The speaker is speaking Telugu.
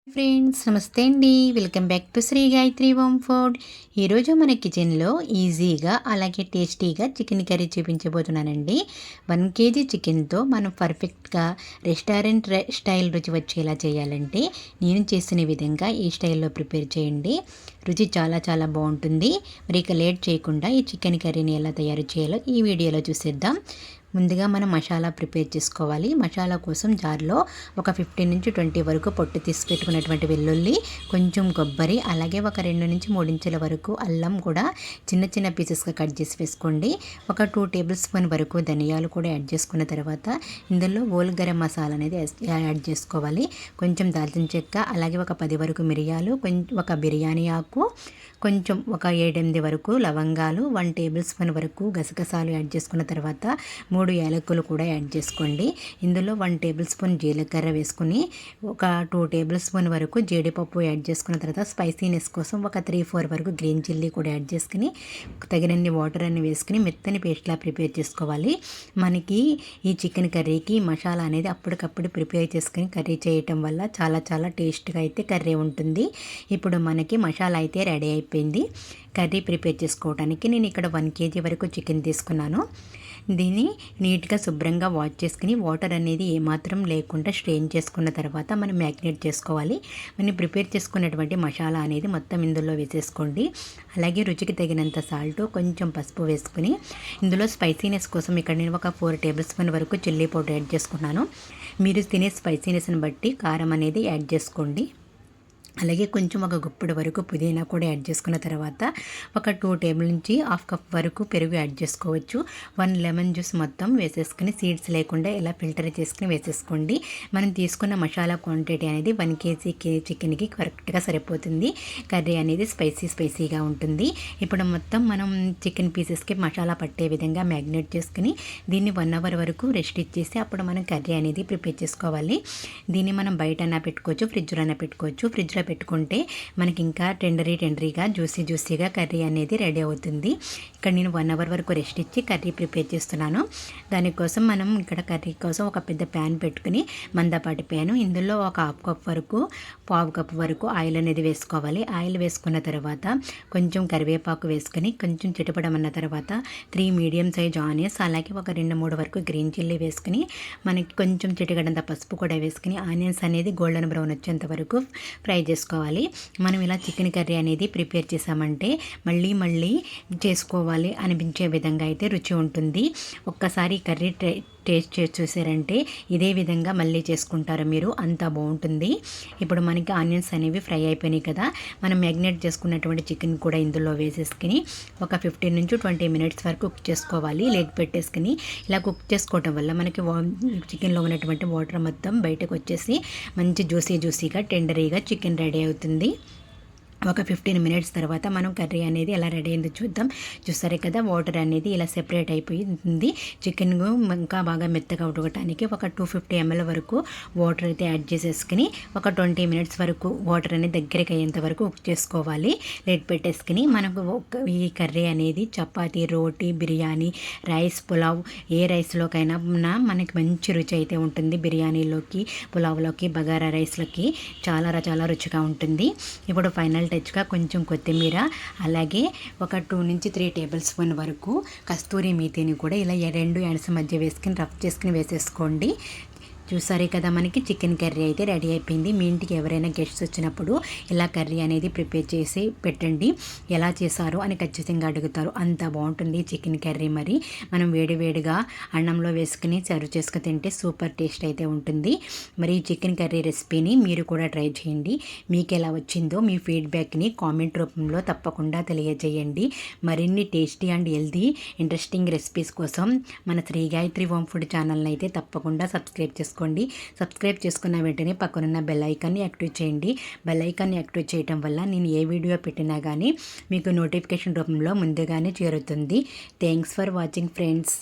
ఫ్రెండ్స్ నమస్తే అండి. Welcome back to Shri Gayatri home food. ఈరోజు మన కిచెన్లో ఈజీగా అలాగే టేస్టీగా చికెన్ కర్రీ చూపించబోతున్నానండి. 1 కేజీ చికెన్తో మనం పర్ఫెక్ట్గా రెస్టారెంట్ స్టైల్ రుచి వచ్చేలా చేయాలంటే నేను చేసిన విధంగా ఈ స్టైల్లో ప్రిపేర్ చేయండి. రుచి చాలా చాలా బాగుంటుంది. మరి ఇక లేట్ చేయకుండా ఈ చికెన్ కర్రీని ఎలా తయారు చేయాలో ఈ వీడియోలో చూసేద్దాం. ముందుగా మనం మసాలా ప్రిపేర్ చేసుకోవాలి. మసాలా కోసం జార్లో ఒక 15 నుంచి 20 వరకు పొట్టు తీసి పెట్టుకున్నటువంటి వెల్లుల్లి, కొంచెం కొబ్బరి, అలాగే ఒక 2 నుంచి 3 ఇంచుల వరకు అల్లం కూడా చిన్న చిన్న పీసెస్గా కట్ చేసి వేసుకోండి. ఒక 2 టేబుల్ స్పూన్ వరకు ధనియాలు కూడా యాడ్ చేసుకున్న తర్వాత ఇందులో హోల్ గరం మసాలా అనేది యాడ్ చేసుకోవాలి. కొంచెం దాల్చిన చెక్క, అలాగే ఒక 10 వరకు మిరియాలు, ఒక బిర్యానీ ఆకు, కొంచెం ఒక 7-8 వరకు లవంగాలు, 1 టేబుల్ స్పూన్ వరకు గసగసాలు యాడ్ చేసుకున్న తర్వాత 3 యాలకులు కూడా యాడ్ చేసుకోండి. ఇందులో 1 టేబుల్ స్పూన్ జీలకర్ర వేసుకుని ఒక 2 టేబుల్ స్పూన్ వరకు జీడిపప్పు యాడ్ చేసుకున్న తర్వాత స్పైసీనెస్ కోసం ఒక 3-4 వరకు గ్రీన్ చిల్లీ కూడా యాడ్ చేసుకుని తగినన్ని వాటర్ అన్ని వేసుకుని మెత్తని పేస్ట్లా ప్రిపేర్ చేసుకోవాలి. మనకి ఈ చికెన్ కర్రీకి మసాలా అనేది అప్పటికప్పుడు ప్రిపేర్ చేసుకుని కర్రీ చేయటం వల్ల చాలా చాలా టేస్ట్గా అయితే కర్రీ ఉంటుంది. ఇప్పుడు మనకి మసాలా అయితే రెడీ అయిపోయింది. కర్రీ ప్రిపేర్ చేసుకోవడానికి నేను ఇక్కడ 1 కేజీ వరకు చికెన్ తీసుకున్నాను. దీన్ని నీట్గా శుభ్రంగా వాష్ చేసుకుని వాటర్ అనేది ఏమాత్రం లేకుండా స్ట్రెయిన్ చేసుకున్న తర్వాత మనం మ్యాగ్నేట్ చేసుకోవాలి. మనం ప్రిపేర్ చేసుకున్నటువంటి మసాలా అనేది మొత్తం ఇందులో వేసేసుకోండి. అలాగే రుచికి తగినంత సాల్ట్, కొంచెం పసుపు వేసుకుని ఇందులో స్పైసీనెస్ కోసం ఇక్కడ నేను ఒక 4 టేబుల్ స్పూన్ వరకు చిల్లీ పౌడర్ యాడ్ చేసుకున్నాను. మీరు తినే స్పైసీనెస్ని బట్టి కారం అనేది యాడ్ చేసుకోండి. అలాగే కొంచెం ఒక గుప్పెడు వరకు పుదీనా కూడా యాడ్ చేసుకున్న తర్వాత ఒక 2 టేబుల్ నుంచి హాఫ్ కప్ వరకు పెరుగు యాడ్ చేసుకోవచ్చు. 1 లెమన్ జ్యూస్ మొత్తం వేసేసుకుని సీడ్స్ లేకుండా ఇలా ఫిల్టర్ చేసుకుని వేసేసుకోండి. మనం తీసుకున్న మసాలా క్వాంటిటీ అనేది 1 కేజీ చికెన్కి కరెక్ట్గా సరిపోతుంది. కర్రీ అనేది స్పైసీగా ఉంటుంది. ఇప్పుడు మొత్తం మనం చికెన్ పీసెస్కి మసాలా పట్టే విధంగా మ్యాగ్నేట్ చేసుకుని దీన్ని 1 అవర్ వరకు రెస్ట్ ఇచ్చేసి అప్పుడు మనం కర్రీ అనేది ప్రిపేర్ చేసుకోవాలి. దీన్ని మనం బయటైనా పెట్టుకోవచ్చు, ఫ్రిడ్జ్లోనే పెట్టుకోవచ్చు. ఫ్రిడ్జ్లో పెట్టుకుంటే మనకి ఇంకా టెండరీగా జ్యూసీగా కర్రీ అనేది రెడీ అవుతుంది. ఇక్కడ నేను 1 అవర్ వరకు రెస్ట్ ఇచ్చి కర్రీ ప్రిపేర్ చేస్తున్నాను. దానికోసం మనం ఇక్కడ కర్రీ కోసం ఒక పెద్ద ప్యాన్ పెట్టుకుని మందపాటి ప్యాను, ఇందులో ఒక పావు కప్ వరకు ఆయిల్ అనేది వేసుకోవాలి. ఆయిల్ వేసుకున్న తర్వాత కొంచెం కరివేపాకు వేసుకుని కొంచెం చిటపడమన్న తర్వాత 3 మీడియం సైజ్ ఆనియన్స్, అలాగే ఒక 2-3 వరకు గ్రీన్ చిల్లీ వేసుకుని మనకి కొంచెం చిటికడంత పసుపు కూడా వేసుకుని ఆనియన్స్ అనేది గోల్డెన్ బ్రౌన్ వచ్చేంత వరకు ఫ్రై చేసుకోవాలి. మనం ఇలా చికెన్ కర్రీ అనేది ప్రిపేర్ చేసామంటే మళ్ళీ చేసుకోవాలి అనిపించే విధంగా అయితే రుచి ఉంటుంది. ఒక్కసారి కర్రీ టేస్ట్ చేసి చూసారంటే ఇదే విధంగా మళ్ళీ చేసుకుంటారు మీరు, అంత బాగుంటుంది. ఇప్పుడు మనకి ఆనియన్స్ అనేవి ఫ్రై అయిపోయినాయి కదా, మనం మ్యాగ్నేట్ చేసుకున్నటువంటి చికెన్ కూడా ఇందులో వేసేసుకుని ఒక 15 నుంచి 20 మినిట్స్ వరకు కుక్ చేసుకోవాలి. లెగ్ పెట్టేసుకుని ఇలా కుక్ చేసుకోవటం వల్ల మనకి చికెన్లో ఉన్నటువంటి వాటర్ మొత్తం బయటకు వచ్చేసి మంచి జ్యూసీగా టెండరీగా చికెన్ రెడీ అవుతుంది. ఒక 15 మినిట్స్ తర్వాత మనం కర్రీ అనేది ఎలా రెడీ అయిందో చూద్దాం. చూసారే కదా, వాటర్ అనేది ఇలా సెపరేట్ అయిపోయింది. చికెన్ ఇంకా బాగా మెత్తగా ఉడకటానికి ఒక 250 ml వరకు వాటర్ అయితే యాడ్ చేసేసుకుని ఒక 20 మినిట్స్ వరకు వాటర్ అనేది దగ్గరికి అయ్యేంత వరకు కుక్ చేసుకోవాలి. లెడ్ పెట్టేసుకుని మనకు ఈ కర్రీ అనేది చపాతీ, రోటీ, బిర్యానీ, రైస్, పులావ్ ఏ రైస్లోకైనా మనకి మంచి రుచి అయితే ఉంటుంది. బిర్యానీలోకి, పులావ్లోకి, బగారా రైస్లోకి చాలా రుచిగా ఉంటుంది. ఇప్పుడు ఫైనల్ టచ్గా కొంచెం కొత్తిమీర, అలాగే ఒక 2 నుంచి 3 టేబుల్ స్పూన్ వరకు కస్తూరి మేతిని కూడా ఇలా 2 ఎండ్స్ మధ్య వేసుకుని రఫ్ చేసుకుని వేసేసుకోండి. చూసారే కదా, మనకి చికెన్ కర్రీ అయితే రెడీ అయిపోయింది. మీ ఇంటికి ఎవరైనా గెస్ట్స్ వచ్చినప్పుడు ఇలా కర్రీ అనేది ప్రిపేర్ చేసి పెట్టండి. ఎలా చేశారు అని ఖచ్చితంగా అడుగుతారు. అంత బాగుంటుంది చికెన్ కర్రీ. మరి మనం వేడిగా అన్నంలో వేసుకుని సర్వ్ చేసుకుని తింటే సూపర్ టేస్ట్ అయితే ఉంటుంది. మరి ఈ చికెన్ కర్రీ రెసిపీని మీరు కూడా ట్రై చేయండి. మీకు ఎలా వచ్చిందో మీ ఫీడ్బ్యాక్ని కామెంట్ రూపంలో తప్పకుండా తెలియజేయండి. మరిన్ని tasty and healthy interesting recipes కోసం మన శ్రీ గాయత్రి హోమ్ ఫుడ్ ఛానల్ని అయితే తప్పకుండా సబ్స్క్రైబ్ చేసుకోండి. సబ్స్క్రైబ్ చేసుకున్న వెంటనే పక్కనున్న బెల్ ఐకాన్ని యాక్టివేట్ చేయండి. బెల్ ఐకాన్ని యాక్టివేట్ చేయడం వల్ల నేను ఏ వీడియో పెట్టినా కానీ మీకు నోటిఫికేషన్ రూపంలో ముందుగానే చేరుతుంది. Thanks for watching friends.